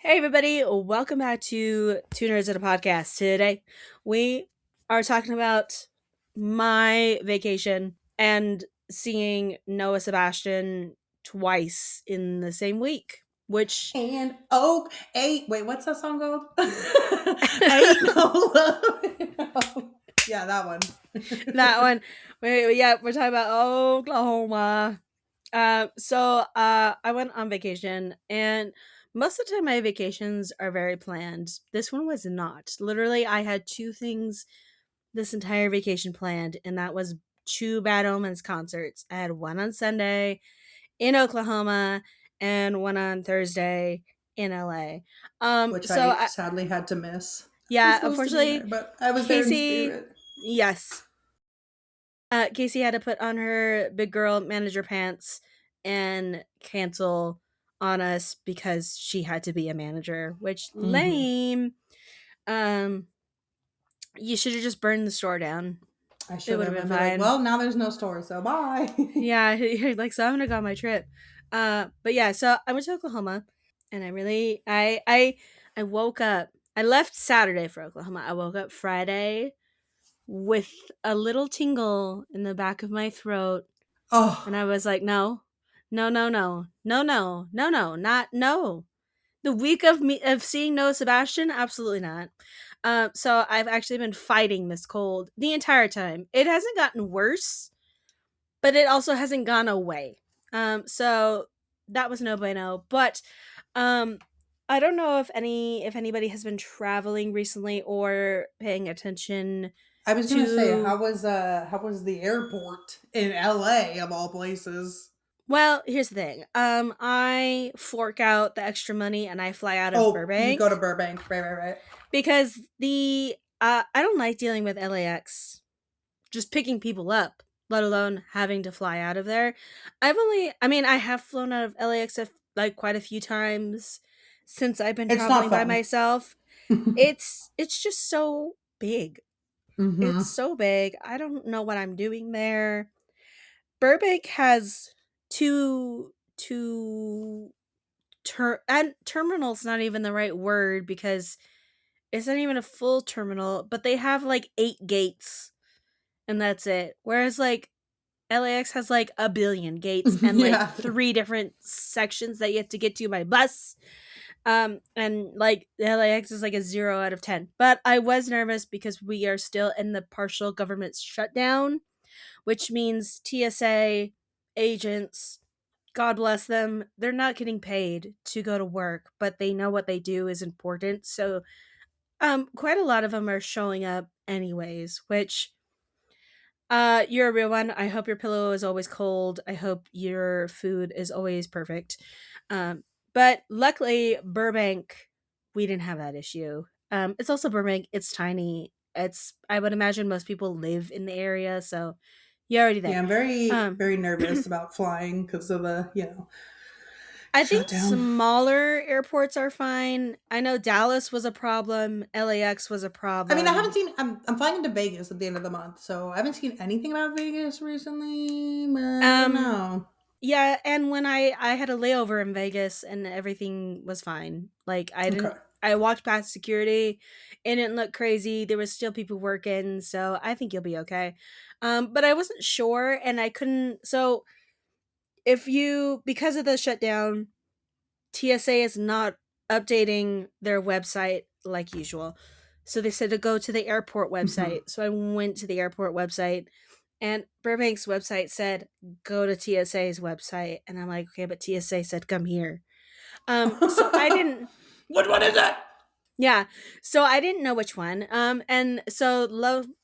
Hey everybody, welcome back to Two Nerds at a Podcast. Today we are talking about my vacation and seeing Noah Sebastian twice in the same week, which And Oak eight. Wait, what's that song called? Ain't no love. Yeah, that one. that one, we're talking about Oklahoma. I went on vacation, and most of the time my vacations are very planned. This one was not. Literally, I had two things this entire vacation planned, and that was two Bad Omens concerts. I had one on Sunday in Oklahoma and one on Thursday in LA. Which So I I, sadly had to miss. I was yeah, supposed to be there, unfortunately, but I was there in Casey, spirit. yes, Casey had to put on her big girl manager pants and cancel on us because she had to be a manager, which Mm-hmm. lame. Um, you should have just burned the store down. I It should would have have. been I'd be like, fine. well, now there's no story, so bye. Yeah, you're like, so I'm gonna go on my trip. But yeah, so I went to Oklahoma, and I woke up. I left Saturday for Oklahoma. I woke up Friday with a little tingle in the back of my throat, and Oh, I was like, no, no, no, no, no, no, no, no, not no. The week of seeing Noah Sebastian, absolutely not. So I've actually been fighting this cold the entire time. It hasn't gotten worse, but it also hasn't gone away. So that was no bueno. But um, I don't know if anybody has been traveling recently or paying attention I was gonna say, to. how was the airport in LA of all places? Well, here's the thing. I fork out the extra money and I fly out of Oh, you go to Burbank Burbank, right? because the I don't like dealing with LAX just picking people up, let alone having to fly out of there. I have flown out of LAX like quite a few times since I've been It's not traveling by fun. myself. It's just so big. It's Mm-hmm. so big. I don't know what I'm doing there. Burbank has two and terminal's not even the right word because it's not even a full terminal, but they have like 8 gates and that's it. Whereas like LAX has like a billion gates and like Yeah. three different sections that you have to get to by bus. And like the LAX is like a 0 out of 10. But I was nervous because we are still in the partial government shutdown, which means TSA agents, God bless them, they're not getting paid to go to work, but they know what they do is important. So quite a lot of them are showing up anyways, which you're a real one. I hope your pillow is always cold. I hope your food is always perfect. But luckily, Burbank, we didn't have that issue. It's also Burbank. It's tiny. I would imagine most people live in the area, so you're already Yeah, there. I'm very, Um, very nervous about flying because of the, I think shutdown. smaller airports are fine. I know Dallas was a problem. LAX was a I mean, I haven't problem. seen. I'm flying into Vegas at the end of the month, so I haven't seen anything about Vegas recently. But I don't Um, know. Yeah, and when I had a layover in Vegas and everything was fine. Like Okay. I walked past security, it didn't look crazy. There was still people working, so I think you'll be okay. But I wasn't sure and I couldn't so if you because of the shutdown, TSA is not updating their website like usual. So they said to go to the airport Hmm. website. So I went to the airport website and Burbank's website said go to TSA's website and I'm like, okay, but TSA said come here. So I didn't Which one is it? yeah, so I didn't know which one. And so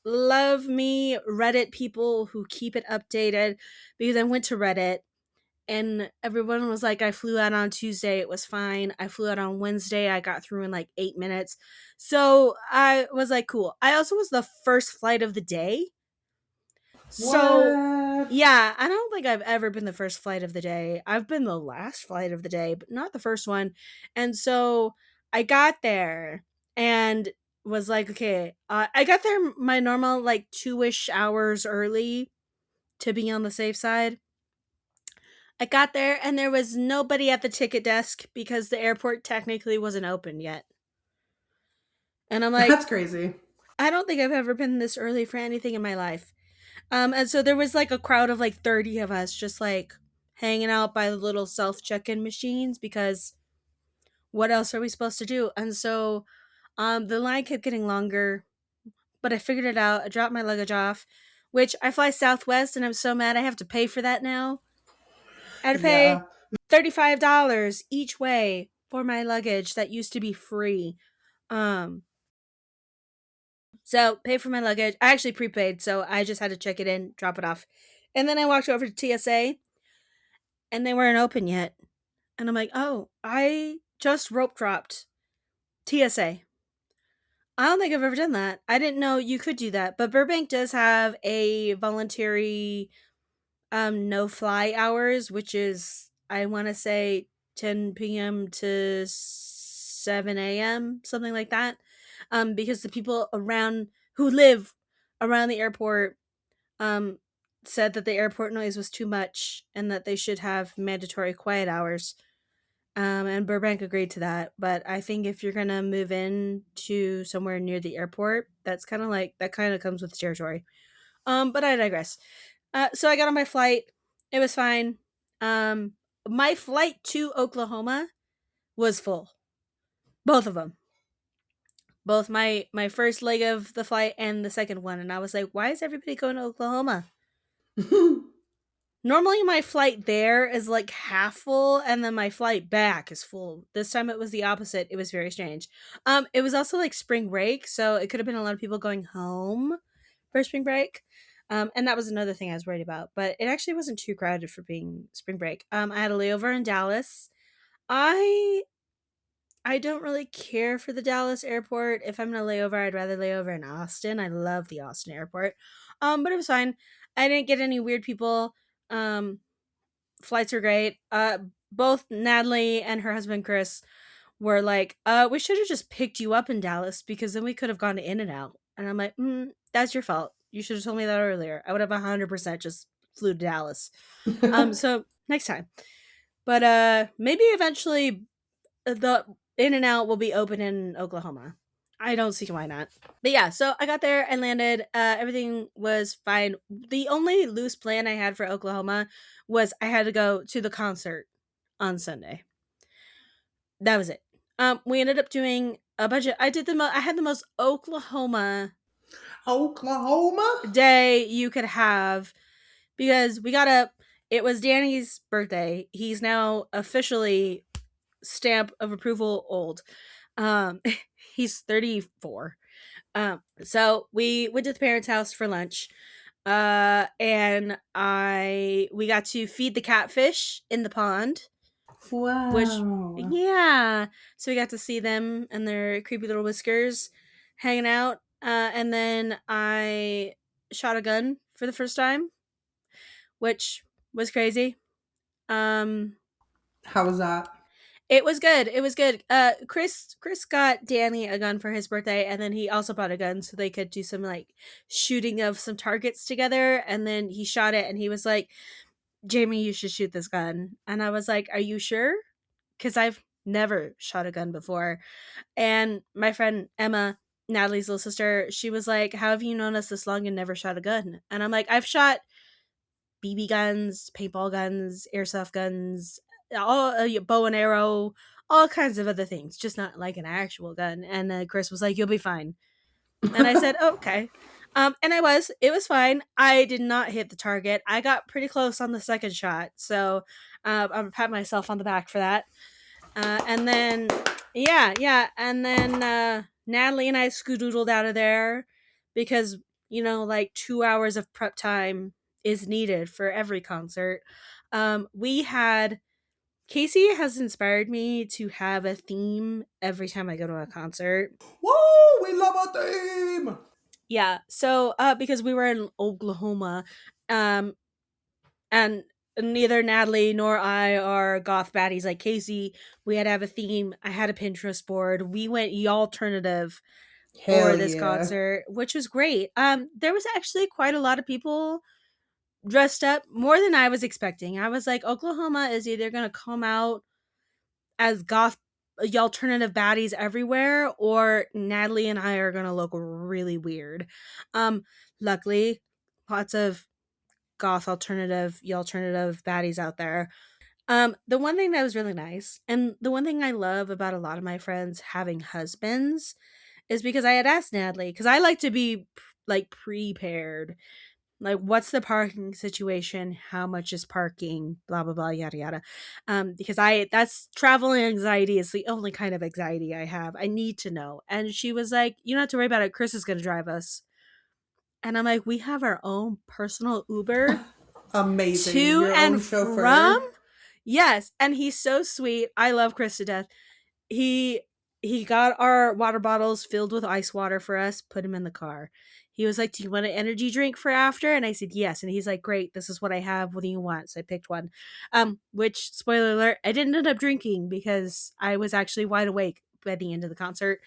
love me Reddit people who keep it updated because I went to Reddit and everyone was like, I flew out on Tuesday, it was fine. I flew out on Wednesday, I got through in like 8 minutes. So I was like, cool. I also was the first flight of the day. So What? yeah, I don't think I've ever been the first flight of the day. I've been the last flight of the day, but not the first one. And so I got there and was like, okay, I got there my normal like 2-ish hours early to be on the safe side. I got there and there was nobody at the ticket desk because the airport technically wasn't open yet. And I'm like, That's crazy. I don't think I've ever been this early for anything in my life. And so there was like a crowd of like 30 of us just like hanging out by the little self check in machines because what else are we supposed to do? And so the line kept getting longer, but I figured it out. I dropped my luggage off, which I fly Southwest and I'm so mad I have to pay for that now. I had to pay Yeah. $35 each way for my luggage that used to be free. Um, so pay for my luggage. I actually prepaid, so I just had to check it in, drop it off. And then I walked over to TSA and they weren't open yet. And I'm like, oh, I just rope dropped TSA. I don't think I've ever done that. I didn't know you could do that. But Burbank does have a voluntary no fly hours, which is I want to say 10 p.m. to 7 a.m., something like that. Because the people around who live around the airport um said that the airport noise was too much and that they should have mandatory quiet hours. And Burbank agreed to that. But I think if you're gonna move in to somewhere near the airport, that's kind of like that kind of comes with the territory. But I digress. So I got on my flight. It was fine. Um, my flight to Oklahoma was full. Both of them. Both my first leg of the flight and the second one, and I was like, why is everybody going to Oklahoma? Normally, my flight there is like half full, and then my flight back is full. This time it was the opposite. It was very strange. It was also like spring break, so it could have been a lot of people going home for spring break. And that was another thing I was worried about. But it actually wasn't too crowded for being spring break. I had a layover in Dallas. I I don't really care for the Dallas airport. If I'm gonna lay over, I'd rather lay over in Austin. I love the Austin airport. But it was fine. I didn't get any weird people. Um, Flights were great. Both Natalie and her husband Chris were like, we should have just picked you up in Dallas because then we could have gone in and out. And I'm like, that's your fault. You should have told me that earlier. I would have 100% just flew to Dallas. So next time. But maybe eventually the in and out will be open in Oklahoma. I don't see why not. But yeah, so I got there and landed. Everything was fine. The only loose plan I had for Oklahoma was I had to go to the concert on Sunday. That was it. We ended up doing a bunch of. I had the most Oklahoma Oklahoma? day you could have because we got up. It was Danny's birthday. He's now officially stamp of approval old. Um, he's 34. So we went to the parents' house for lunch. And we got to feed the catfish in the pond, which Wow. yeah. So we got to see them and their creepy little whiskers hanging out. And then I shot a gun for the first time, which was crazy. Um, How was that? It was good. It was good. Chris got Danny a gun for his birthday, and then he also bought a gun so they could do some like shooting of some targets together. And then he shot it, and he was like, "Jamie, you should shoot this gun." And I was like, "Are you sure?" Because I've never shot a gun before. And my friend Emma, Natalie's little sister, she was like, "How have you known us this long and never shot a gun?" And I'm like, "I've shot BB guns, paintball guns, airsoft guns, all bow and arrow, all kinds of other things, just not like an actual gun." And Chris was like, "You'll be fine." And I said, oh, "Okay." And I was. It was fine. I did not hit the target. I got pretty close on the second shot, so I'm gonna pat myself on the back for that. And then, yeah, and then Natalie and I scoodoodled out of there because like 2 hours of prep time is needed for every concert. We had Casey has inspired me to have a theme every time I go to a concert. Woo! We love a theme! Yeah, so because we were in Oklahoma, um, and neither Natalie nor I are goth baddies like Casey. We had to have a theme. I had a Pinterest board. We went alternative for Hell this yeah. concert, which was great. There was actually quite a lot of people dressed up more than I was expecting. I was like, Oklahoma is either going to come out as goth alternative baddies everywhere, or Natalie and I are going to look really weird. Um, Luckily, lots of goth alternative baddies out there. The one thing that was really nice, and the one thing I love about a lot of my friends having husbands, is because I had asked Natalie, because I like to be like prepared. Like, what's the parking situation? How much is parking? Blah blah blah, yada yada. Because I that's travel anxiety is the only kind of anxiety I have. I need to know. And she was like, "You don't have to worry about it. Chris is going to drive us." And I'm like, "We have our own personal Uber Amazing. to Your own and from." chauffeur. Yes, and he's so sweet. I love Chris to death. He he got our water bottles filled with ice water for us, put him in the car. He was like, "Do you want an energy drink for after?" And I said, "Yes." And he's like, "Great, this is what I have. What do you want?" So I picked one. Which, spoiler alert, I didn't end up drinking because I was actually wide awake by the end of the concert.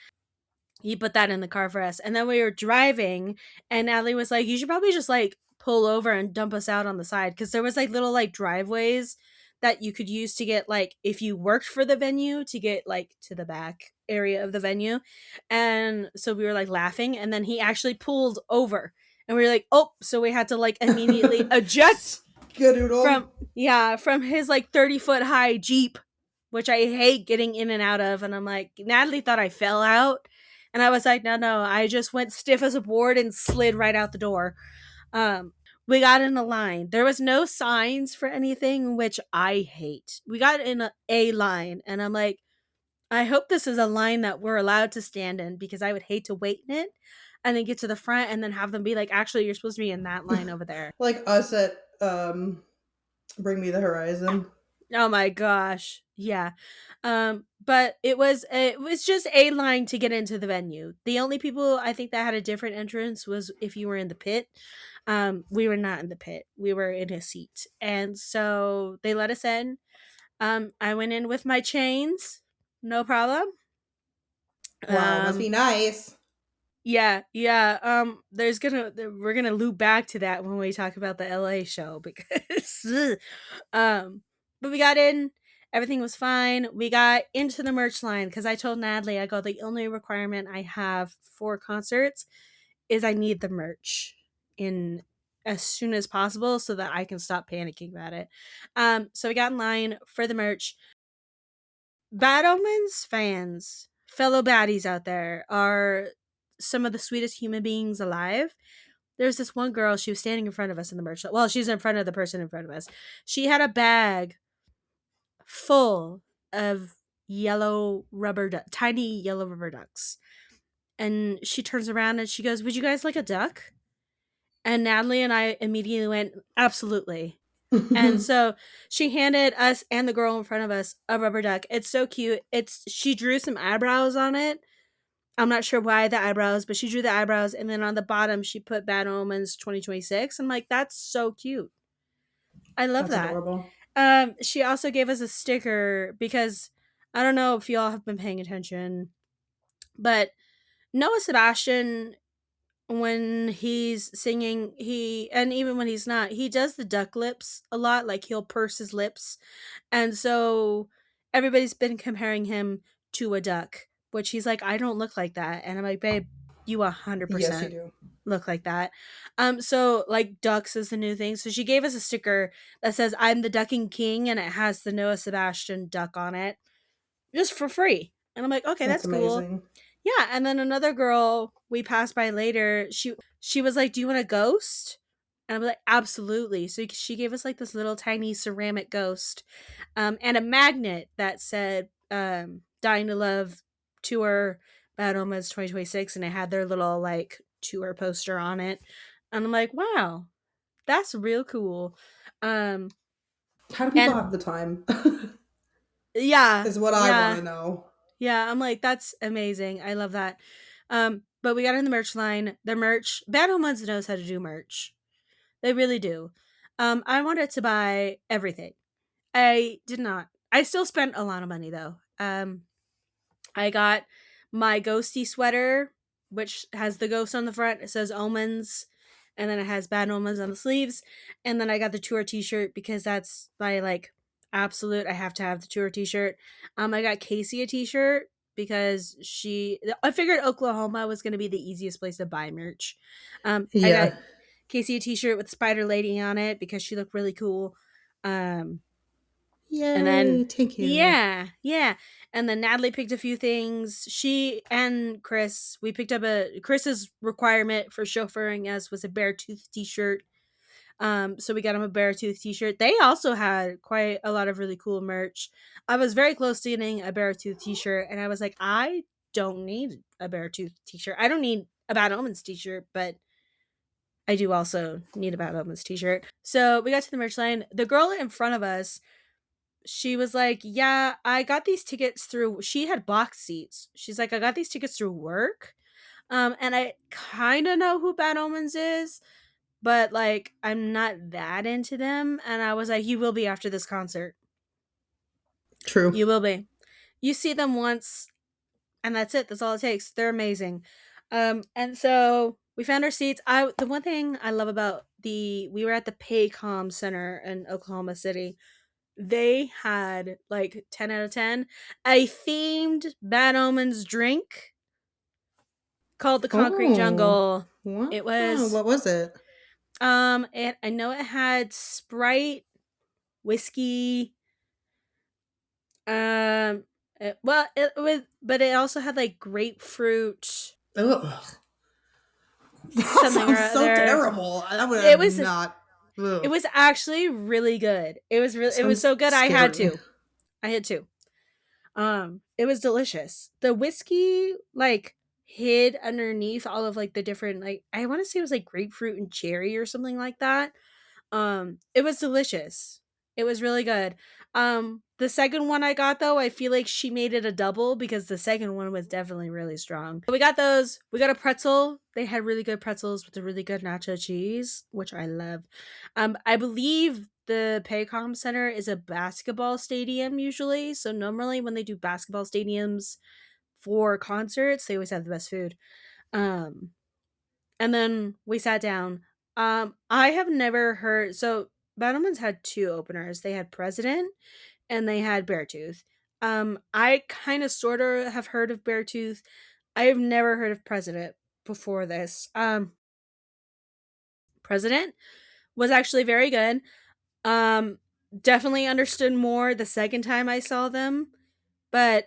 He put that in the car for us. And then we were driving, and Natalie was like, "You should probably just like pull over and dump us out on the side." Cause there was like little like driveways that you could use to get like, if you worked for the venue, to get like to the back area of the venue. And so we were like laughing. And then he actually pulled over, and we were like, "Oh," so we had to like immediately eject Skadoodle. from, yeah, from his like 30-foot high Jeep, which I hate getting in and out of. And I'm like, Natalie thought I fell out. And I was like, no, no, I just went stiff as a board and slid right out the door. We got in a line. There was no signs for anything, which I hate. We got in a line, and I'm like, I hope this is a line that we're allowed to stand in, because I would hate to wait in it and then get to the front and then have them be like, "Actually, you're supposed to be in that line over there." Like us at Bring Me the Horizon. Oh my gosh. Yeah. But it was just a line to get into the venue. The only people I think that had a different entrance was if you were in the pit. We were not in the pit. We were in a seat. And so they let us in. I went in with my chains. No problem. Wow, must be Um nice. yeah, yeah. We're gonna loop back to that when we talk about the LA show, because um but we got in, everything was fine. We got into the merch line because I told Natalie, I go, the only requirement I have for concerts is I need the merch in as soon as possible so that I can stop panicking about it. So we got in line for the merch. Bad Omens fans, fellow baddies out there, are some of the sweetest human beings alive. There's this one girl, she was standing in front of us in the merch. Well, she's in front of the person in front of us. She had a bag full of tiny yellow rubber ducks. And she turns around and she goes, "Would you guys like a duck?" And Natalie and I immediately went, "Absolutely." And so she handed us and the girl in front of us a rubber duck. It's so cute. She drew some eyebrows on it. I'm not sure why the eyebrows, but she drew the eyebrows, and then on the bottom she put Bad Omens 2026. I'm like, that's so cute. I love That's that. adorable. She also gave us a sticker because I don't know if y'all have been paying attention, but Noah Sebastian, when he's singing, and even when he's not, he does the duck lips a lot. Like, he'll purse his lips, and so everybody's been comparing him to a duck, which he's like, "I don't look like that," and I'm like, "Babe, you Yes, you 100% do. look like that." So like ducks is the new thing. So she gave us a sticker that says, "I'm the ducking king," and it has the Noah Sebastian duck on it, just for free. And I'm like, "Okay, That's that's cool." amazing. Yeah, and then another girl we passed by later, she was like, "Do you want a ghost?" And I'm like, "Absolutely." So she gave us like this little tiny ceramic ghost, and a magnet that said, "Dying to Love Tour Bad Omens 2026," and it had their little like tour poster on it. And I'm like, "Wow, that's real cool." Um, How do people and have the time? yeah, Is what I want yeah, to know. yeah. I'm like, that's amazing. I love that. But we got in the merch line. The merch, Bad Omens knows how to do merch. They really do. I wanted to buy everything. I did not. I still spent a lot of money though. I got my ghosty sweater, which has the ghost on the front. It says Omens. and then it has Bad Omens on the sleeves. And then I got the tour T-shirt because that's my like absolute. I have to have the tour T-shirt. I got Casey a T-shirt because she. I figured Oklahoma was going to be the easiest place to buy merch. I got Yeah. Casey a T-shirt with Spider Lady on it because she looked really cool. Um, and then Yay. Thank you. yeah. And then Natalie picked a few things. She and Chris, we picked up a Chris's requirement for chauffeuring as was a Beartooth t-shirt. So we got him a Beartooth t-shirt. They also had quite a lot of really cool merch. I was very close to getting a Beartooth t-shirt, and I was like, I don't need a Beartooth t-shirt. I don't need a Bad Omens t-shirt, but I do also need a Bad Omens t-shirt. So we got to the merch line. The girl in front of us, she was like, "Yeah, I got these tickets through." She had box seats. She's like, "I got these tickets through work, and I kind of know who Bad Omens is, but like, I'm not that into them." And I was like, "You will be after this concert. True. You will be. You see them once, and that's it. That's all it takes. They're amazing." And so we found our seats. The one thing I love about we were at the Paycom Center in Oklahoma City. They had like 10 out of 10 a themed Bad Omens drink called the Concrete Oh, Jungle. wow. It was What was it? I know it had Sprite, whiskey, it was, but it also had like grapefruit Ugh. That something or sounds so other. terrible. I would It have was not. it Ugh. was actually really good. It was Sounds so good scary. I had to. It was delicious. The whiskey like hid underneath all of like the different like I want to say it was like grapefruit and cherry or something like that. It was delicious. It was really good. The second one I got though, I feel like she made it a double because the second one was definitely really strong. We got those. We got a pretzel. They had really good pretzels with the really good nacho cheese, which I love. I believe the Paycom Center is a basketball stadium usually. So normally when they do basketball stadiums for concerts, they always have the best food. Um, and then we sat down. I have never heard so Battlemans had two openers. They had President and they had Beartooth. I kind of sort of have heard of Beartooth. I have never heard of President before this. President was actually very good. Um, Definitely understood more the second time I saw them, but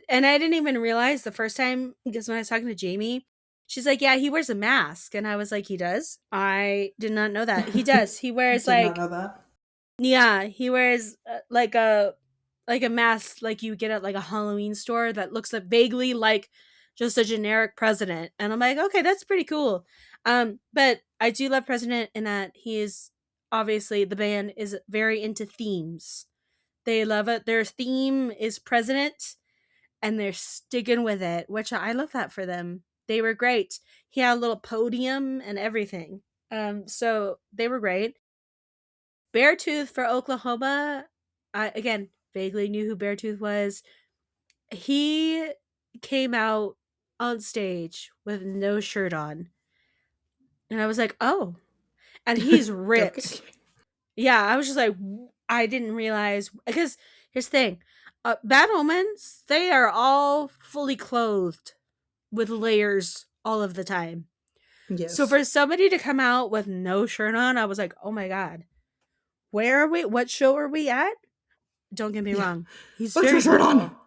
and I didn't even realize the first time because when I was talking to Jamie, she's like, "Yeah, he wears a mask," and I was like, "He does." I did not know that. He does. He wears Did not like know that. yeah, he wears like a mask like you get at like a Halloween store that looks like vaguely like just a generic president. And I'm like, okay, that's pretty cool. But I do love President in that he is obviously the band is very into themes. They love it. Their theme is president and they're sticking with it, which I love that for them. They were great. He had a little podium and everything. So they were great. Beartooth for Oklahoma. I again vaguely knew who Beartooth was. He came out on stage with no shirt on, and I was like, "Oh!" And he's Okay. ripped. Yeah, I was just like, I didn't realize because here's the thing: Bad Omens, they are all fully clothed with layers all of the time. So Yes. for somebody to come out with no shirt on, I was like, "Oh my god, where are we? What show are we at?" Don't get me Yeah. wrong. He's Put your very shirt on. beautiful.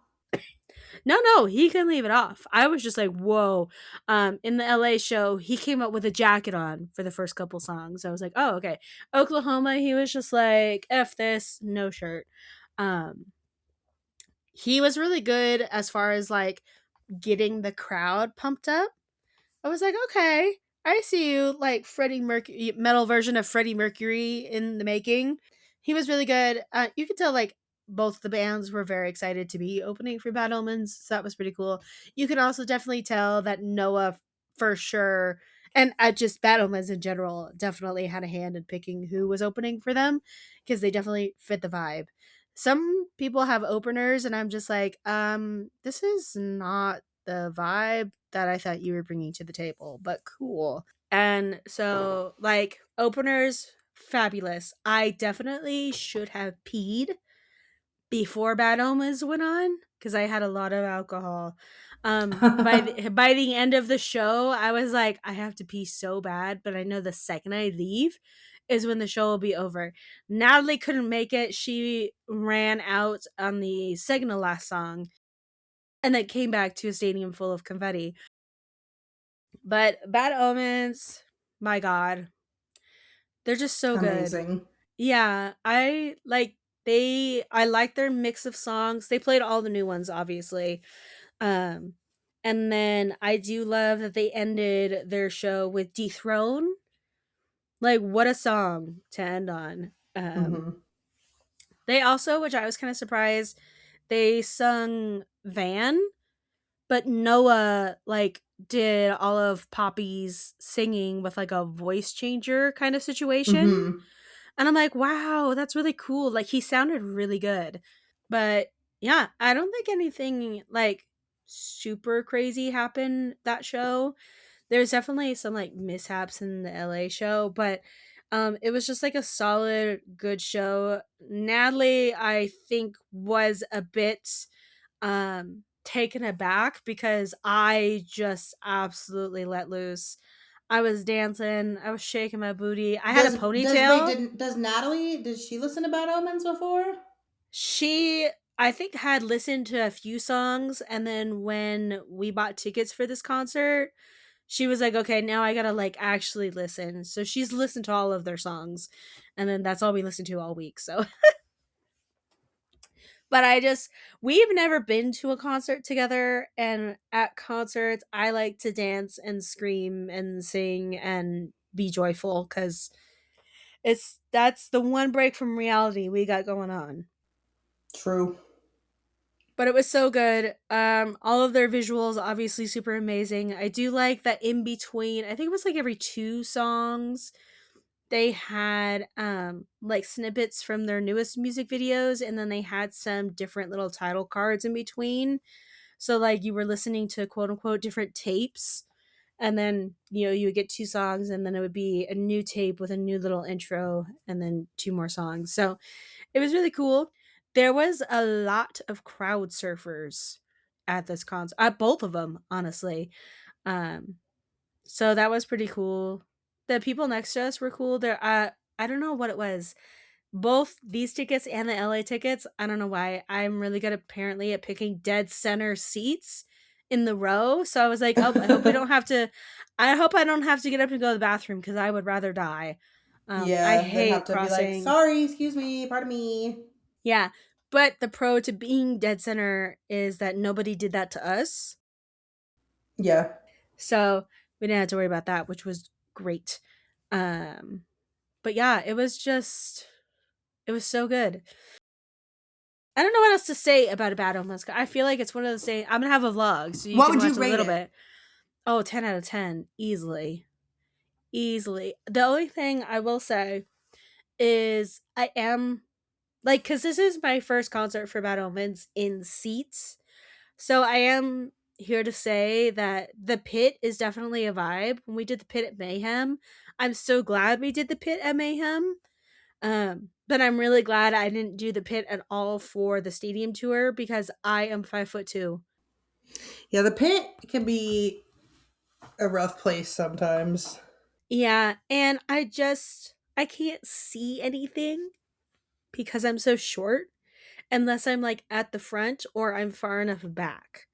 No, he can leave it off. I was just like, whoa. In the LA show, he came up with a jacket on for the first couple songs. I was like, oh, okay. Oklahoma, he was just like, F this, no shirt. Um, he was really good as far as like getting the crowd pumped up. I was like, okay, I see you like Freddie Mercury, metal version of Freddie Mercury in the making. He was really good. You could tell like both the bands were very excited to be opening for Bad Omens, so that was pretty cool. You could also definitely tell that Noah for sure, and just Bad Omens in general, definitely had a hand in picking who was opening for them because they definitely fit the vibe. Some people have openers, and I'm just like, this is not the vibe that I thought you were bringing to the table, but cool. And so, like, openers, fabulous. I definitely should have peed before Bad Omens went on because I had a lot of alcohol. By the end of the show, I was like, I have to pee so bad, but I know the second I leave is when the show will be over. Natalie couldn't make it. She ran out on the second to last song and then came back to a stadium full of confetti. But Bad Omens, my God, they're just so good. Amazing. Yeah, I like their mix of songs. They played all the new ones, obviously. Um, and then I do love that they ended their show with Dethrone. Like, what a song to end on. Hmm. They also, which I was kind of surprised, they sung Van, but Noah like did all of Poppy's singing with like a voice changer kind of situation. Hmm. And I'm like, wow, that's really cool. Like he sounded really good. But yeah, I don't think anything like super crazy happened that show. There's definitely some like mishaps in the LA show, but it was just like a solid good show. Natalie I think was a bit taken aback because I just absolutely let loose. I was dancing, I was shaking my booty. I had a Does wait, ponytail. does Natalie, did she listen to Bad Omens before? She, I think, had listened to a few songs, and then when we bought tickets for this concert, she was like, "Okay, now I gotta like actually listen." So she's listened to all of their songs, and then that's all we listened to all week. So, but we've never been to a concert together, and at concerts, I like to dance and scream and sing and be joyful because that's the one break from reality we got going on. True. But it was so good. All of their visuals obviously super amazing. I do like that in between, I think it was like every two songs, they had like snippets from their newest music videos, and then they had some different little title cards in between. So like you were listening to quote unquote different tapes, and then you would get two songs, and then it would be a new tape with a new little intro, and then two more songs. So it was really cool. There was a lot of crowd surfers at this concert, at both of them, honestly. Um, so that was pretty cool. The people next to us were cool. I don't know what it was. Both these tickets and the LA tickets, I don't know why. I'm really good apparently at picking dead center seats in the row. So I was like, oh, I hope I don't have to get up and go to the bathroom because I would rather die. I Yeah, they'd have hate to be like, crossing. sorry, excuse me, pardon me. Yeah. But the pro to being dead center is that nobody did that to us. Yeah. So we didn't have to worry about that, which was great. Um, but yeah, it was so good. I don't know what else to say about a Bad Omens. I feel like it's one of those things. I'm gonna have a vlog, so you What can would you watch a rate little it? bit. Oh, 10 out of 10. Easily. Easily. The only thing I will say is I am like, because this is my first concert for Bad Omens in seats. So I am here to say that the pit is definitely a vibe. When we did the pit at Mayhem, I'm so glad we did the pit at Mayhem. But I'm really glad I didn't do the pit at all for the stadium tour because I am 5'2". Yeah, the pit can be a rough place sometimes. Yeah, and I can't see anything because I'm so short unless I'm like at the front or I'm far enough back.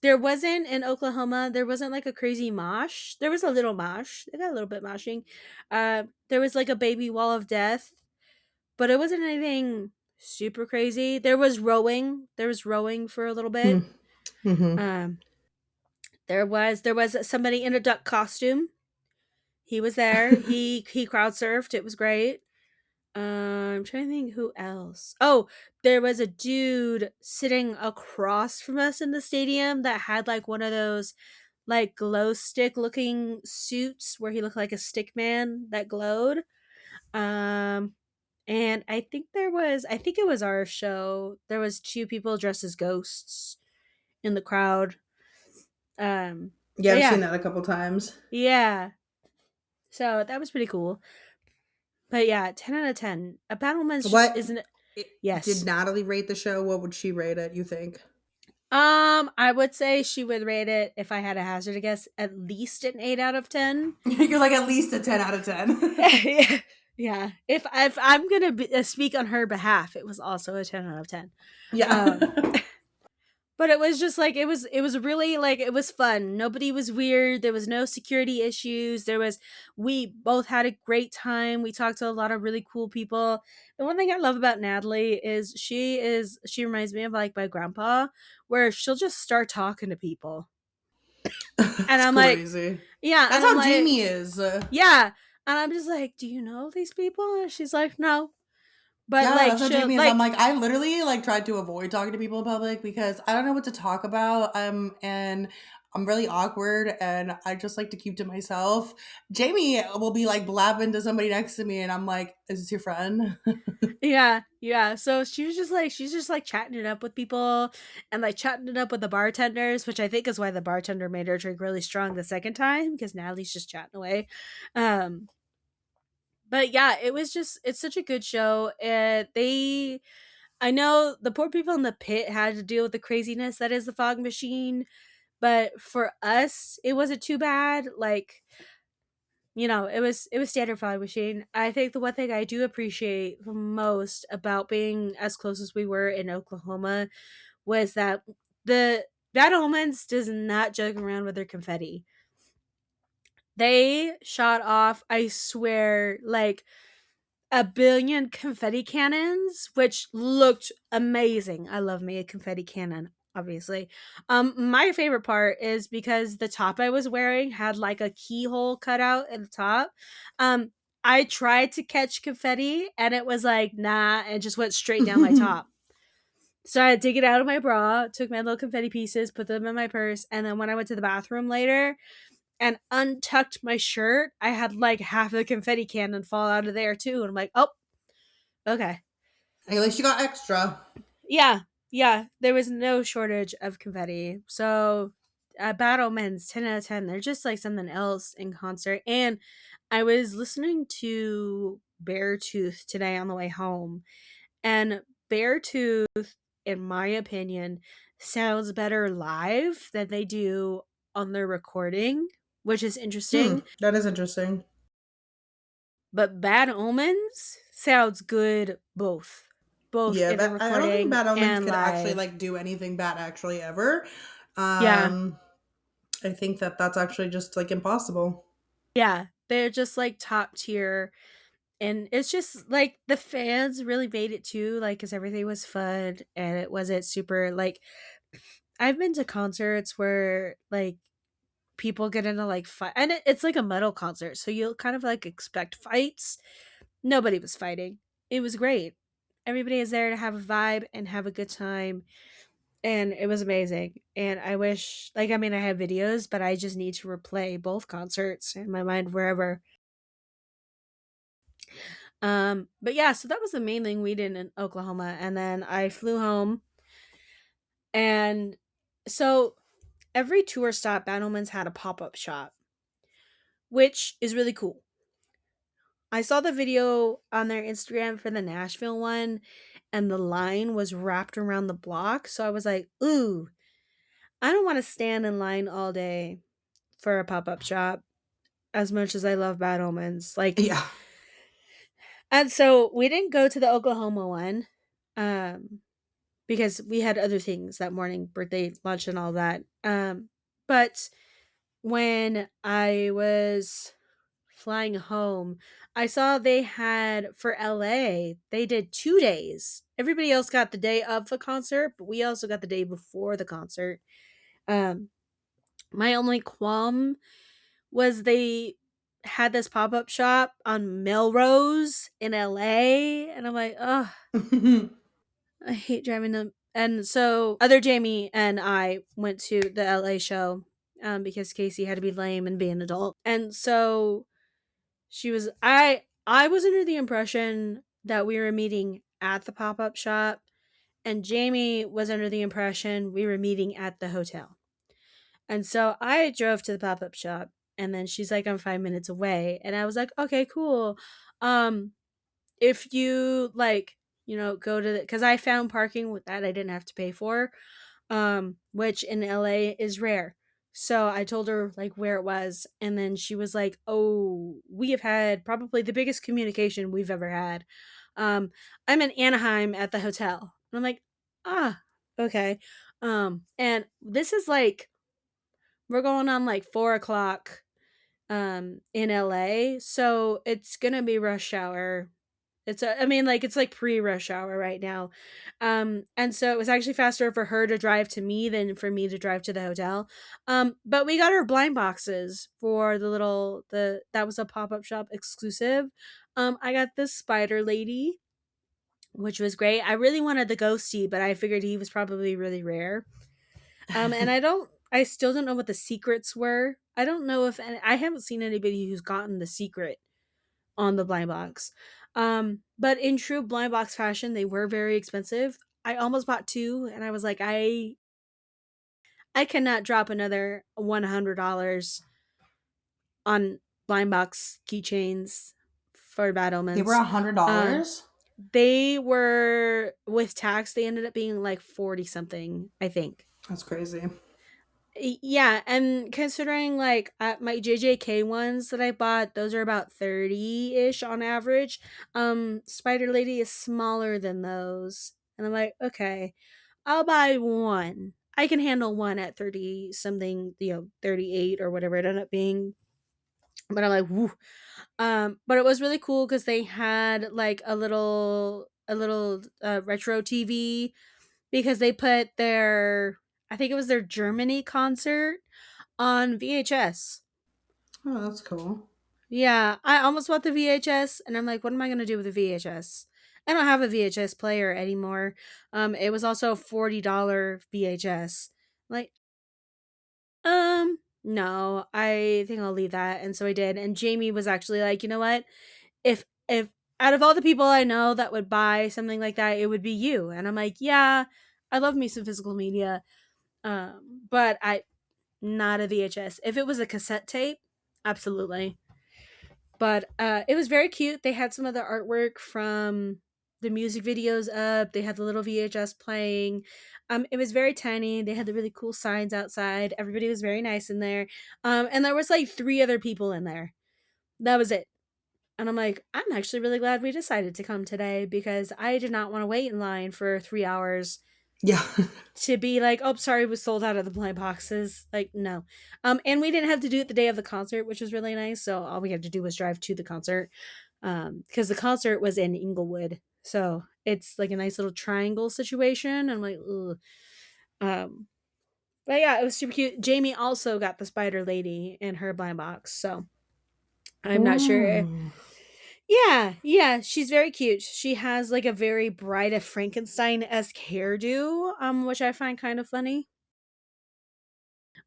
There wasn't in Oklahoma, there wasn't like a crazy mosh. There was a little mosh. They got a little bit moshing. There was like a baby wall of death, but it wasn't anything super crazy. There was rowing. There was rowing for a little bit. Mm-hmm. Um, there was somebody in a duck costume. He was there. He crowd surfed. It was great. I'm trying to think who else. Oh, there was a dude sitting across from us in the stadium that had like one of those like glow stick looking suits where he looked like a stick man that glowed. Um and I think it was our show. There was two people dressed as ghosts in the crowd. Yeah, But I've seen yeah, that a couple times. yeah. So that was pretty cool. But yeah, 10 out of 10. A Battleman's just What isn't it? did Yes. Natalie rate the show? What would she rate it, you think? I would say she would rate it, if I had a hazard to guess, at least an 8 out of 10. You're like at least a 10 out of 10. Yeah. Yeah. If I'm gonna speak on her behalf, it was also a 10 out of 10. Um, Yeah. but it was just like it was really like it was fun. Nobody was weird. There was no security issues. We both had a great time. We talked to a lot of really cool people. The one thing I love about Natalie is she reminds me of like my grandpa, where she'll just start talking to people. And That's I'm like, crazy. yeah, and That's I'm how like, Jamie is. yeah. And I'm just like, do you know these people? And she's like, no. But Yeah, like that's how she'll Jamie is. I'm like like, I literally like tried to avoid talking to people in public because I don't know what to talk about. And I'm really awkward and I just like to keep to myself. Jamie will be like blabbing to somebody next to me and I'm like, is this your friend? yeah, yeah. So she's just like chatting it up with people and like chatting it up with the bartenders, which I think is why the bartender made her drink really strong the second time because Natalie's just chatting away. Um but yeah, it's such a good show. I know the poor people in the pit had to deal with the craziness that is the fog machine, but for us it wasn't too bad. Like, it was standard fog machine. I think the one thing I do appreciate the most about being as close as we were in Oklahoma was that the Bad Omens does not joke around with their confetti. They shot off, I swear, like a billion confetti cannons, which looked amazing. I love me a confetti cannon, obviously. My favorite part is because the top I was wearing had like a keyhole cut out at the top. Um, I tried to catch confetti and it was like, nah, and just went straight down my top. So I had to dig it out of my bra, took my little confetti pieces, put them in my purse, and then when I went to the bathroom later and untucked my shirt, I had like half of the confetti cannon fall out of there too. And I'm like, oh, okay. At least you got extra. Yeah, yeah. There was no shortage of confetti. So, Bad Omens, 10 out of 10. They're just like something else in concert. And I was listening to Beartooth today on the way home. And Beartooth, in my opinion, sounds better live than they do on their recording, which is interesting. That is interesting. But Bad Omens sounds good both Yeah, in a that I don't think recording Bad Omens and could actually live. like do anything bad actually ever. Yeah, Um, I think that that's actually just like impossible. yeah, they're just like top tier, and it's just like the fans really made it too, like because everything was fun and it wasn't super like. I've been to concerts where like people get into like fight, and it's like a metal concert, so you'll kind of like expect fights. Nobody was fighting. It was great. Everybody is there to have a vibe and have a good time, and it was amazing. And I wish, like, I mean, I have videos, but I just need to replay both concerts in my mind wherever. But yeah, so that was the main thing we did in Oklahoma, and then I flew home, and so every tour stop, Battleman's had a pop up shop, which is really cool. I saw the video on their Instagram for the Nashville one, and the line was wrapped around the block. So I was like, ooh, I don't want to stand in line all day for a pop up shop as much as I love Bad Omens. Like, Yeah. and so we didn't go to the Oklahoma one, um, because we had other things that morning, birthday lunch and all that. But when I was flying home, I saw they had for LA, they did 2 days. Everybody else got the day of the concert, but we also got the day before the concert. Um, my only qualm was they had this pop up shop on Melrose in LA, and I'm like, oh, I hate driving them. And so, other Jamie and I went to the LA show, because Casey had to be lame and be an adult, and so she was I was under the impression that we were meeting at the pop-up shop, and Jamie was under the impression we were meeting at the hotel. And so I drove to the pop-up shop, and then she's like, "I'm 5 minutes away." And I was like, "Okay, cool. Um, if you, like, go to the, because I found parking with that I didn't have to pay for, which in LA is rare." So I told her like where it was, and then she was like, "Oh, we have had probably the biggest communication we've ever had. Um, I'm in Anaheim at the hotel." And I'm like, "Ah, okay." And this is like, we're going on like 4 o'clock in LA, so it's gonna be rush hour. I mean, like, it's like pre-rush hour right now. And so it was actually faster for her to drive to me than for me to drive to the hotel. But we got her blind boxes for the that was a pop-up shop exclusive. I got this spider lady, which was great. I really wanted the ghosty, but I figured he was probably really rare. And I still don't know what the secrets were. I don't know if I haven't seen anybody who's gotten the secret on the blind box. But in true blind box fashion, they were very expensive. I almost bought two, and I was like, I cannot drop another $100 on blind box keychains for Bad They were Omens. Um, $100. they were with tax. They ended up being like 40 something, I think. That's crazy. Yeah, and considering like my JJK ones that I bought, those are about 30-ish on average. Spider Lady is smaller than those. And I'm like, okay, I'll buy one. I can handle one at 30 something, 38 or whatever it ended up being. But I'm like, woo. But it was really cool because they had like a little retro TV, because they put their, I think it was their Germany concert on VHS. Oh, that's cool. Yeah, I almost bought the VHS, and I'm like, what am I gonna do with the VHS? I don't have a VHS player anymore. It was also a $40 VHS. Like, no, I think I'll leave that. And so I did. And Jamie was actually like, you know what? If out of all the people I know that would buy something like that, it would be you. And I'm like, yeah, I love me some physical media. But I not a VHS. If it was a cassette tape, absolutely. But it was very cute. They had some of the artwork from the music videos up. They had the little VHS playing. It was very tiny. They had the really cool signs outside. Everybody was very nice in there. And there was like three other people in there. That was it. And I'm like, I'm actually really glad we decided to come today, because I did not want to wait in line for 3 hours Yeah. to be like, oh, sorry, was sold out of the blind boxes. Like, no. And we didn't have to do it the day of the concert, which was really nice. So all we had to do was drive to the concert. Because the concert was in Inglewood. So it's like a nice little triangle situation. I'm like, ugh. Um, but yeah, it was super cute. Jamie also got the spider lady in her blind box. So I'm not sure. Ooh. Yeah, yeah, she's very cute. She has like a very Bride of Frankenstein esque hairdo, which I find kind of funny.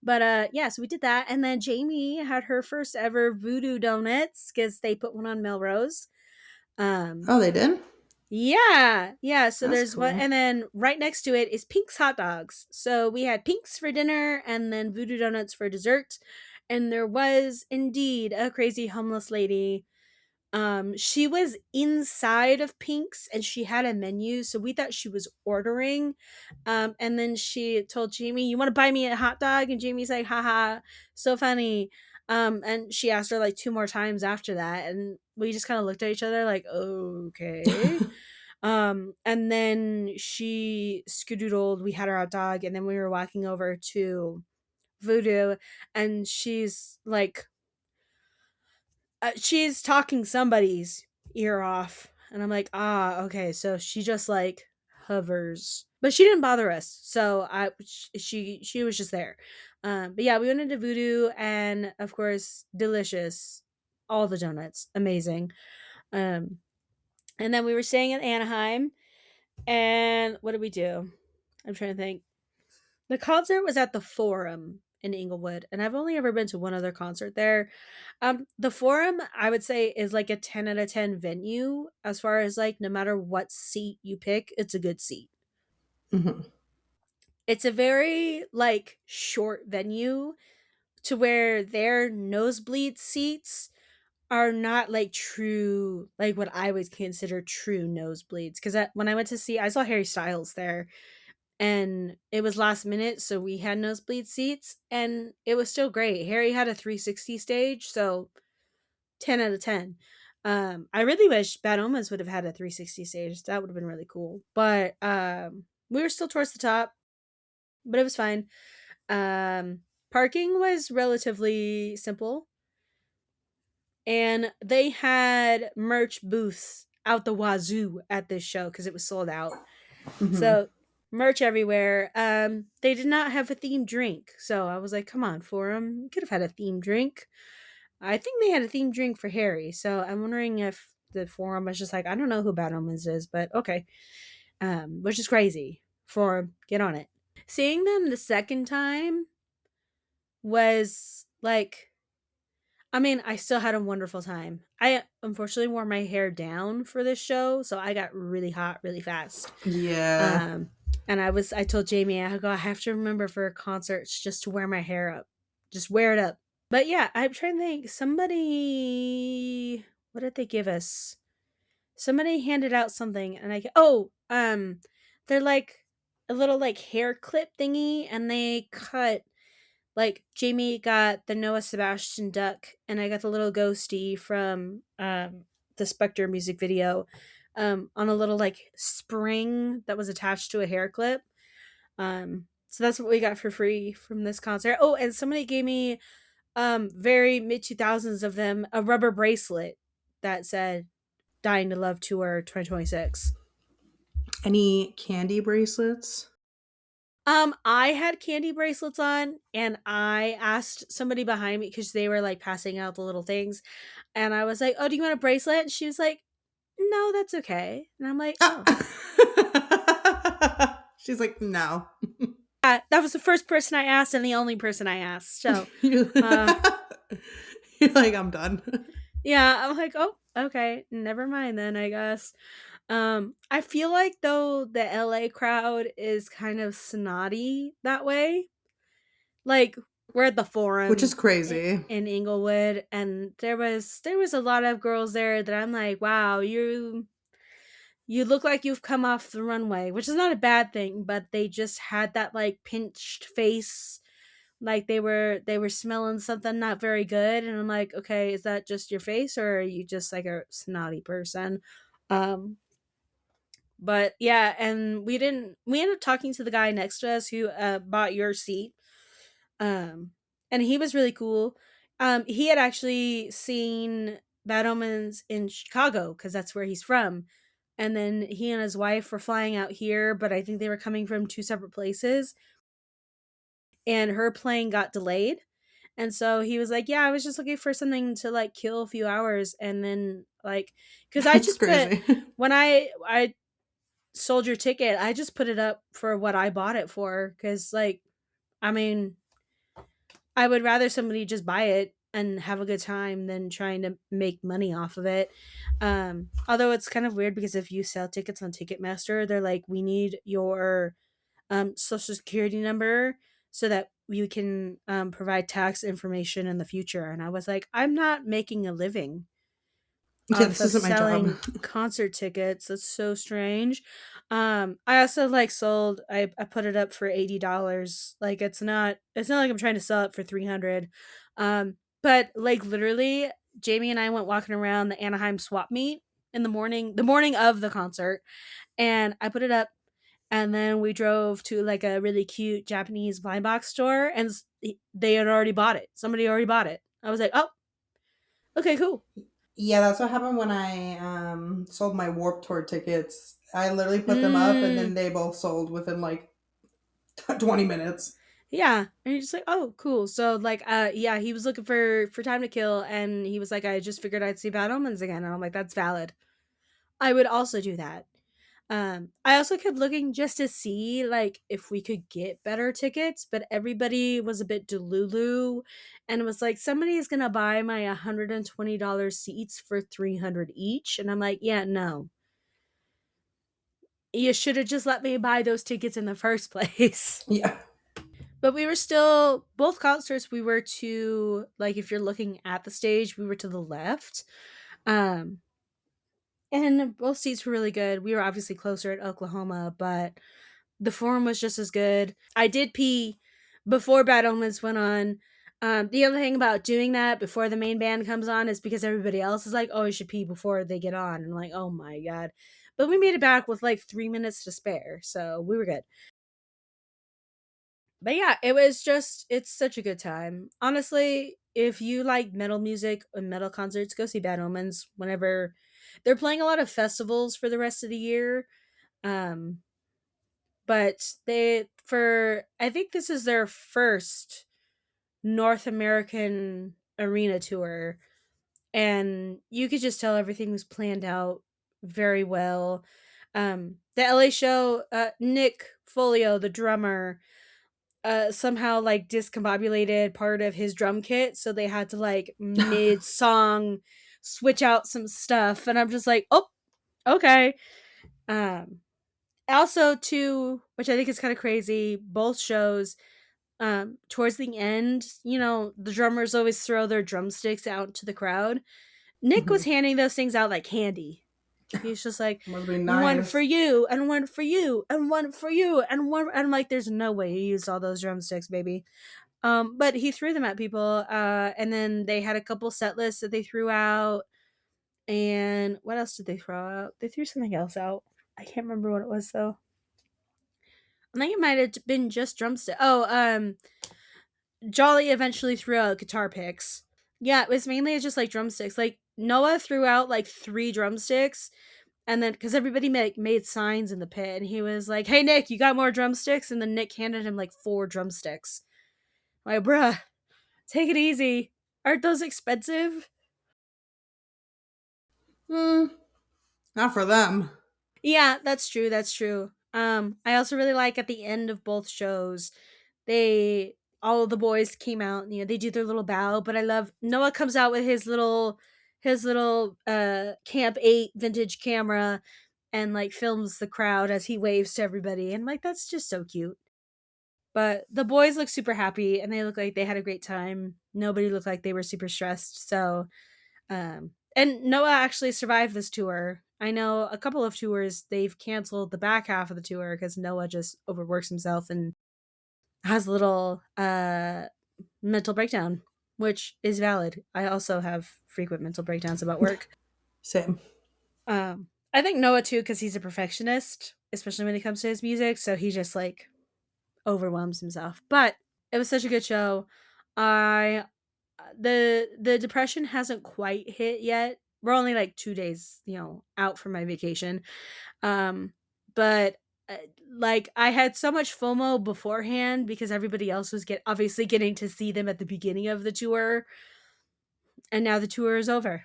But yeah, so we did that, and then Jamie had her first ever voodoo donuts because they put one on Melrose. Um, Oh, they did? yeah, yeah. So That's there's one, cool. and then right next to it is Pink's hot dogs. So we had Pink's for dinner, and then voodoo donuts for dessert. And there was indeed a crazy homeless lady. She was inside of Pink's, and she had a menu, so we thought she was ordering. And then she told Jamie, "You want to buy me a hot dog?" And Jamie's like, "Haha, so funny." And she asked her like two more times after that, and we just kind of looked at each other like, "Okay." And then she skedoodled. We had our hot dog, and then we were walking over to Voodoo, and she's talking somebody's ear off. And I'm like, ah, okay. So she just like hovers, but she didn't bother us. So she was just there. But yeah, we went into Voodoo, and of course, delicious. All the donuts, amazing. Um, and then we were staying in Anaheim, and what did we do? I'm trying to think. The concert was at the Forum in Inglewood, and I've only ever been to one other concert there. The Forum, I would say, is like a 10 out of 10 venue, as far as like no matter what seat you pick, it's a good seat. Hmm. It's a very like short venue to where their nosebleed seats are not like true, like what I would consider true nosebleeds. Because when I went to see, I saw Harry Styles there, and it was last minute, so we had nosebleed seats, and it was still great. Harry had a 360 stage, so 10 out of 10. I really wish Bad Omens would have had a 360 stage. That would have been really cool. But we were still towards the top, but it was fine. Parking was relatively simple, and they had merch booths out the wazoo at this show because it was sold out. Hmm. So merch everywhere. They did not have a themed drink, so I was like, "Come on, Forum, you could have had a themed drink." I think they had a themed drink for Harry, so I'm wondering if the Forum was just like, "I don't know who Bad Omens is, but okay," which is crazy. Forum, get on it. Seeing them the second time was like, I mean, I still had a wonderful time. I unfortunately wore my hair down for this show, so I got really hot really fast. Yeah. Um, and I told Jamie, I go, I have to remember for concerts just to wear my hair up, just wear it up. But yeah, I'm trying to think. Somebody, what did they give us? Somebody handed out something, and they're like a little like hair clip thingy, and they cut like Jamie got the Noah Sebastian duck, and I got the little ghosty from the Spectre music video on a little like spring that was attached to a hair clip. So that's what we got for free from this concert. Oh, and somebody gave me very mid 2000s of them a rubber bracelet that said "Dying to Love Tour 2026." Any candy bracelets? I had candy bracelets on, and I asked somebody behind me because they were like passing out the little things, and I was like, "Oh, do you want a bracelet?" And she was like, "No, that's okay." And I'm like, "Oh, Ah. She's like, no. yeah." That was the first person I asked, and the only person I asked. So, You're uh, you're like, I'm done. yeah, I'm like, "Oh, okay, never mind then, I guess." I feel like though the LA crowd is kind of snotty that way. Like, we're at the Which is Forum crazy. in Inglewood, and there was a lot of girls there that I'm like, "Wow, you look like you've come off the runway," which is not a bad thing, but they just had that like pinched face, like they were smelling something not very good, and I'm like, "Okay, is that just your face, or are you just like a snotty person?" Um, but yeah, and we ended up talking to the guy next to us who bought your seat. Um, and he was really cool. He had actually seen Bad Omens in Chicago because that's where he's from. And then he and his wife were flying out here, but I think they were coming from two separate places. And her plane got delayed. And so he was like, "Yeah, I was just looking for something to like kill a few hours." And then, like, because I That's just put, crazy. when I sold your ticket, I just put it up for what I bought it for. Because, like, I mean, I would rather somebody just buy it and have a good time than trying to make money off of it. Although it's kind of weird because if you sell tickets on Ticketmaster, they're like, "We need your social security number so that we can provide tax information in the future." And I was like, "I'm not making a living Yeah, off this of isn't my job. selling concert tickets. That's so strange." I also like sold, I put it up for $80. Like it's not like I'm trying to sell it for 300. But like literally Jamie and I went walking around the Anaheim swap meet in the morning of the concert, and I put it up, and then we drove to like a really cute Japanese blind box store, and they had already bought it. Somebody already bought it. I was like, "Oh, okay, cool." Yeah, that's what happened when I sold my Warp Tour tickets. I literally put them up and Mm. then they both sold within like 20 minutes. Yeah, and you're just like, "Oh, cool." So, like, yeah, he was looking for time to kill, and he was like, "I just figured I'd see Bad Omens again," and I'm like, "That's valid." I would also do that. I also kept looking just to see like if we could get better tickets, but everybody was a bit delulu, and it was like somebody is gonna buy my $120 seats for 300 each, and I'm like, "Yeah, no, You should have just let me buy those tickets in the first place. Yeah. But we were still both concerts we were to, like, if you're looking at the stage, we were to the left. Um and both seats were really good. We were obviously closer at Oklahoma, but the forum was just as good. I did pee before Bad Omens went on. The other thing about doing that before the main band comes on is because everybody else is like, "Oh, you should pee before they get on," and I'm like, "Oh my god!" But we made it back with like 3 minutes to spare, so we were good. But yeah, it's such a good time. Honestly, if you like metal music and metal concerts, go see Bad Omens whenever they're playing a lot of festivals for the rest of the year. Um, but they for I think this is their first North American arena tour, and you could just tell everything was planned out very well. The LA show, Nick Folio, the drummer, somehow like discombobulated part of his drum kit, so they had to like mid song switch out some stuff, and I'm just like, oh, okay. Um, Also, too, which I think is kind of crazy, both shows, towards the end, the drummers always throw their drumsticks out to the crowd. Nick was Mhm. handing those things out like candy. He's just like, Must be one for nice. you, and one for you, and one for you, and one. And I'm like, there's no way you used all those drumsticks, baby. But he threw them at people, and then they had a couple set lists that they threw out. And what else did they throw out? They threw something else out. I can't remember what it was though. I think it might have been just drumstick. Oh, Jolly eventually threw out guitar picks. Yeah, it was mainly just like drumsticks. Like Noah threw out like 3 drumsticks, and then because everybody made signs in the pit, and he was like, "Hey Nick, you got more drumsticks?" And then Nick handed him like 4 drumsticks. I'm like, bruh, take it easy. Aren't those expensive? Mm, not for them. Yeah, that's true. That's true. I also really like at the end of both shows, they all of the boys came out. And, they do their little bow. But I love Noah comes out with his little Camp 8 vintage camera and like films the crowd as he waves to everybody. And like that's just so cute. But the boys look super happy and they look like they had a great time. Nobody looked like they were super stressed. So and Noah actually survived this tour. I know a couple of tours they've canceled the back half of the tour because Noah just overworks himself and has a little mental breakdown, which is valid. I also have frequent mental breakdowns about work. Same. I think Noah too because he's a perfectionist, especially when it comes to his music. So he just like overwhelms himself. But it was such a good show. I the depression hasn't quite hit yet. We're only like 2 days, out from my vacation. Um, but like I had so much FOMO beforehand because everybody else was obviously getting to see them at the beginning of the tour, and now the tour is over,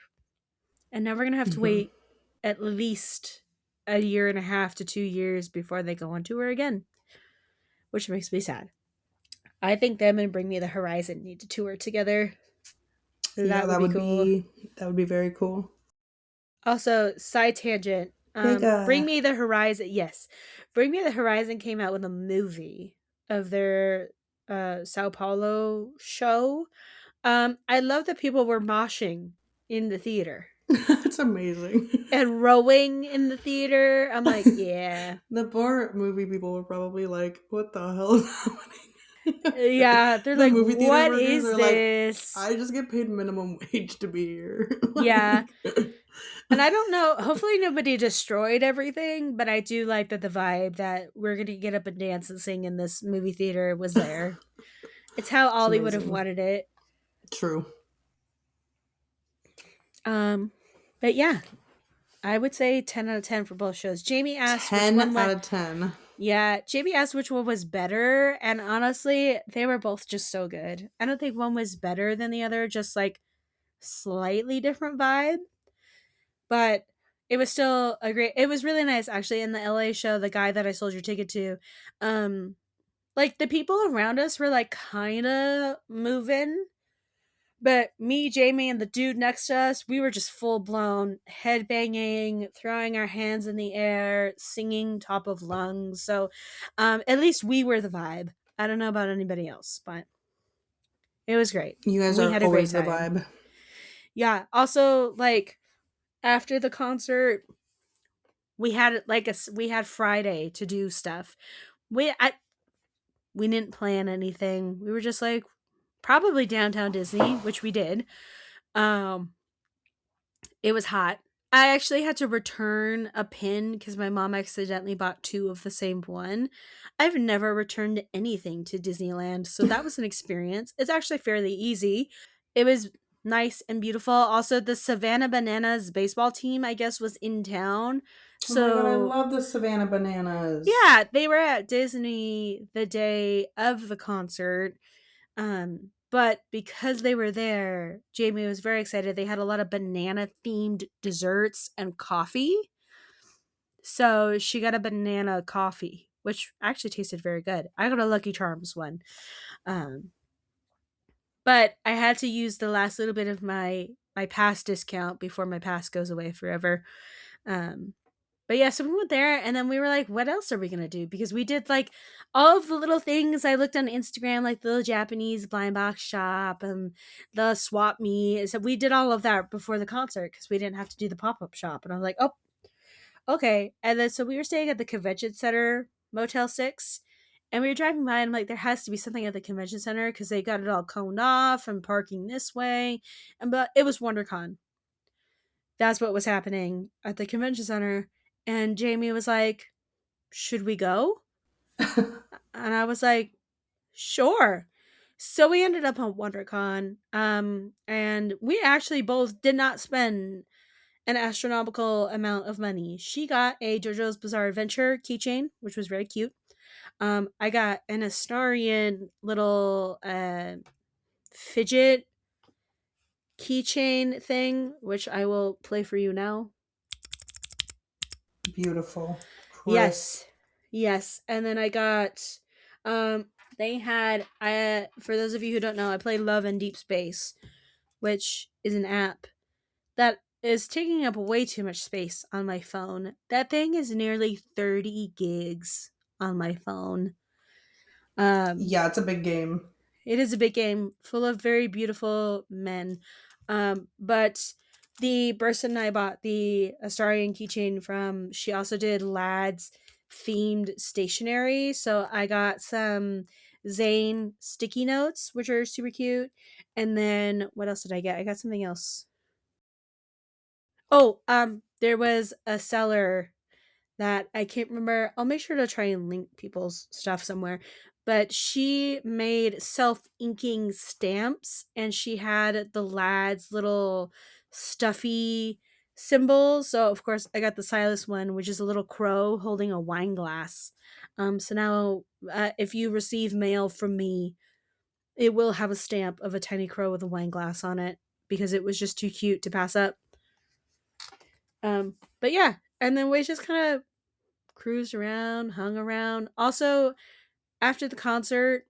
and now we're gonna have to Hmm. wait at least a year and a half to 2 years before they go on tour again, which makes me sad. I think them and Bring Me the Horizon need to tour together. Yeah, That would be cool. that would be very cool. Also, side tangent. Big Bring Me the Horizon. Yes, Bring Me the Horizon came out with a movie of their Sao Paulo show. I love that people were moshing in the theater It's amazing. and rowing in the theater. I'm like, yeah, The poor movie people were probably like, "What the hell is happening?" yeah. They're The like, movie theater what workers is are like, this? "I just get paid minimum wage to be here." Yeah, Like, and I don't know. Hopefully, nobody destroyed everything, but I do like that the vibe that we're gonna get up and dance and sing in this movie theater was there. It's how it's Ollie would have amazing. wanted it. True. Um, but yeah, I would say 10 out of 10 for both shows. Jamie asked which 10 one out went. of 10. Yeah, Jamie asked which one was better, and honestly, they were both just so good. I don't think one was better than the other, just like slightly different vibe, but it was still a great. It was really nice actually in the LA show. The guy that I sold your ticket to, um, like the people around us were like kind of moving, But me, Jamie, and the dude next to us, we were just full blown headbanging, throwing our hands in the air, singing top of lungs. So at least we were the vibe. I don't know about anybody else, but it was great. You guys We are had a great always the time. vibe. Yeah. Also, like after the concert, we had we had Friday to do stuff. We didn't plan anything. We were just like probably downtown Disney, which we did. Um, it was hot. I actually had to return a pin because my mom accidentally bought two of the same one. I've never returned anything to Disneyland, so that was an experience. It's actually fairly easy. It was nice and beautiful. Also, the Savannah Bananas baseball team, I guess, was in town. Oh my god, I So, love the Savannah Bananas. yeah, they were at Disney the day of the concert. But because they were there, Jamie was very excited. They had a lot of banana themed desserts and coffee. So she got a banana coffee, which actually tasted very good. I got a Lucky Charms one. Um, but I had to use the last little bit of my pass discount before my pass goes away forever. Um, but yeah, so we went there and then we were like, what else are we gonna do? Because we did like all of the little things I looked on Instagram, like the little Japanese blind box shop and the swap meet. So we did all of that before the concert because we didn't have to do the pop up shop. And I was like, oh, okay. And then so we were staying at the convention center, Motel 6. And we were driving by, and I'm like, there has to be something at the convention center because they got it all coned off and parking this way. And but it was WonderCon. That's what was happening at the convention center. And Jamie was like, should we go? And I was like, sure. So we ended up on WonderCon. And we actually both did not spend an astronomical amount of money. She got a JoJo's Bizarre Adventure keychain, which was very cute. I got an Astarian little fidget keychain thing, which I will play for you now. Beautiful. Yes. Crisp. Yes. And then I got they had I for those of you who don't know, I play Love in Deep Space, which is an app that is taking up way too much space on my phone. That thing is nearly 30 gigs on my phone. Um Yeah, it's a big game. It is a big game full of very beautiful men. But the person I bought the Astarian keychain from, she also did lads themed stationery. So I got some Zane sticky notes, which are super cute. And then what else did I get? I got something else. Oh, there was a seller that I can't remember. I'll make sure to try and link people's stuff somewhere. But she made self inking stamps and she had the lad's little stuffy symbols. So, of course, I got the Silas one, which is a little crow holding a wine glass. So now, if you receive mail from me, it will have a stamp of a tiny crow with a wine glass on it because it was just too cute to pass up. But yeah, and then we just kind of cruised around, hung around. Also, after the concert,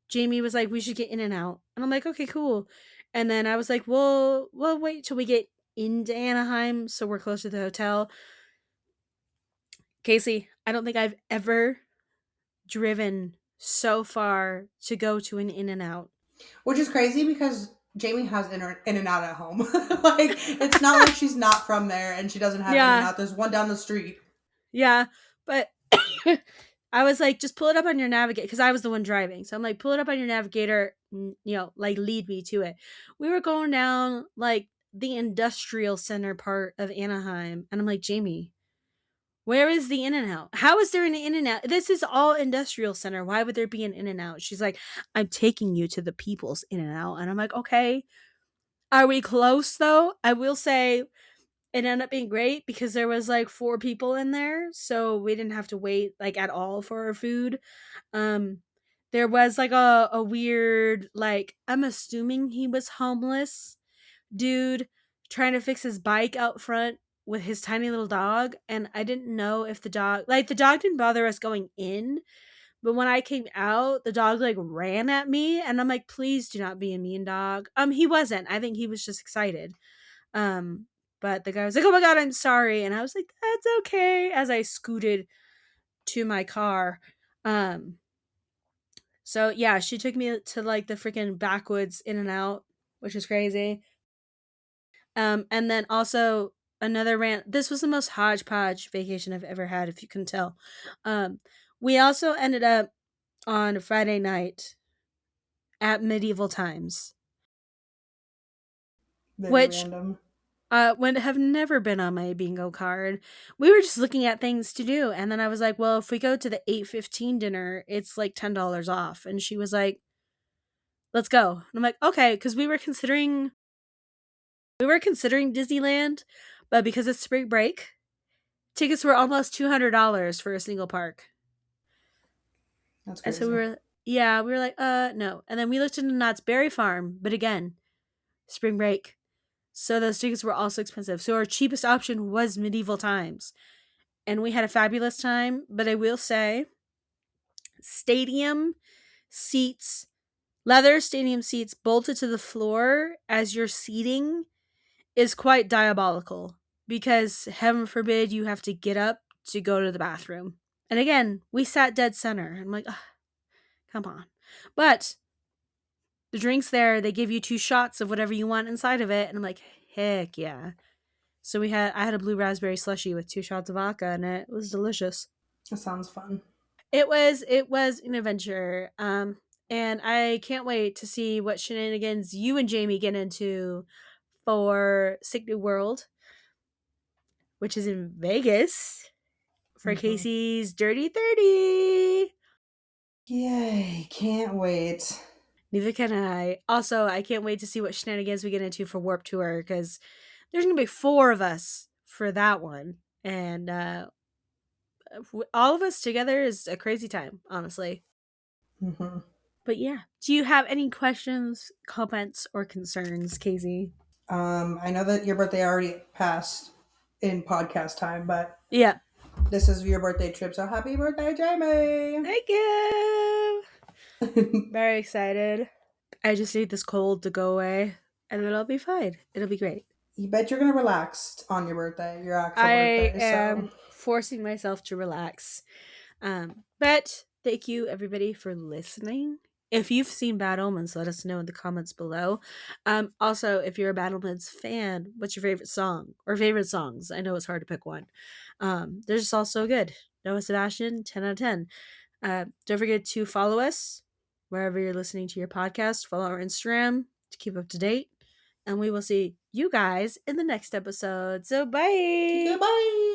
Jamie was like, "We should get In and Out," and I'm like, "Okay, cool." And then I was like, "Well, we'll wait till we get into Anaheim, so we're close to the hotel." Casey, I don't think I've ever driven so far to go to an In and Out. Which is crazy because Jamie has in and out at home. Like, it's not like she's not from there and she doesn't have in and Yeah, out. There's one down the street. yeah, but I was like, just pull it up on your navigator because I was the one driving. So I'm like, pull it up on your navigator, like lead me to it. We were going down like the industrial center part of Anaheim, and I'm like, Jamie, where is the In and Out? How is there an In and Out? This is all industrial center. Why would there be an In and Out? She's like, I'm taking you to the people's In and Out, and I'm like, okay. Are we close though? I will say it ended up being great because there was like four people in there, so we didn't have to wait like at all for our food. um there was like a weird, like, I'm assuming he was homeless dude trying to fix his bike out front with his tiny little dog, and I didn't know if the dog, like, the dog didn't bother us going in, But when I came out, the dog like ran at me, and I'm like, please do not be a mean dog. He wasn't. I think he was just excited. Um, but the guy was like, oh my God, I'm sorry. And I was like, that's okay. As I scooted to my car. Um, so yeah, she took me to like the freaking backwoods in and out, which is crazy. And then also another rant. This was the most hodgepodge vacation I've ever had, if you can tell. Um, we also ended up on a Friday night at medieval times, Very which random. would have never been on my bingo card. We were just looking at things to do, and then I was like, "Well, if we go to the 8:15 dinner, it's like $10 off." And she was like, "Let's go." And I'm like, "Okay," because we were considering Disneyland, but because it's spring break, tickets were almost $200 for a single park. That's And so crazy. we were like, no. And then we looked into Knott's Berry Farm, but again, spring break. So those tickets were also expensive. So our cheapest option was medieval times. And we had a fabulous time, but I will say, stadium seats, leather stadium seats bolted to the floor as you're seating is quite diabolical because heaven forbid you have to get up to go to the bathroom. And again, we sat dead center. I'm like, "Ugh, come on." But the drinks there, they give you 2 shots of whatever you want inside of it. And I'm like, heck yeah. So I had a blue raspberry slushy with 2 shots of vodka in it. It was delicious. That sounds fun. It was an adventure. And I can't wait to see what shenanigans you and Jamie get into for Sick New World, which is in Vegas for Hmm. Casey's Dirty 30. Yay, can't wait. Neither can I. Also, I can't wait to see what shenanigans we get into for Warp Tour because there's going to be 4 of us for that one. And all of us together is a crazy time, honestly. Hmm. But yeah, do you have any questions, comments, or concerns, Casey? I know that your birthday already passed in podcast time, but Yeah. this is your birthday trip, so happy birthday, Jamie! Thank you. Very excited. I just need this cold to go away and it'll be fine. It'll be great. You bet you're gonna relax on your birthday, your actual I birthday. So am forcing myself to relax. But thank you everybody for listening. If you've seen Bad Omens, let us know in the comments below. Also, if you're a Bad Omens fan, what's your favorite song or favorite songs? I know it's hard to pick one. They're just all so good. Noah Sebastian, 10 out of 10. Don't forget to follow us wherever you're listening to your podcast. Follow our Instagram to keep up to date. And we will see you guys in the next episode. So, bye. goodbye.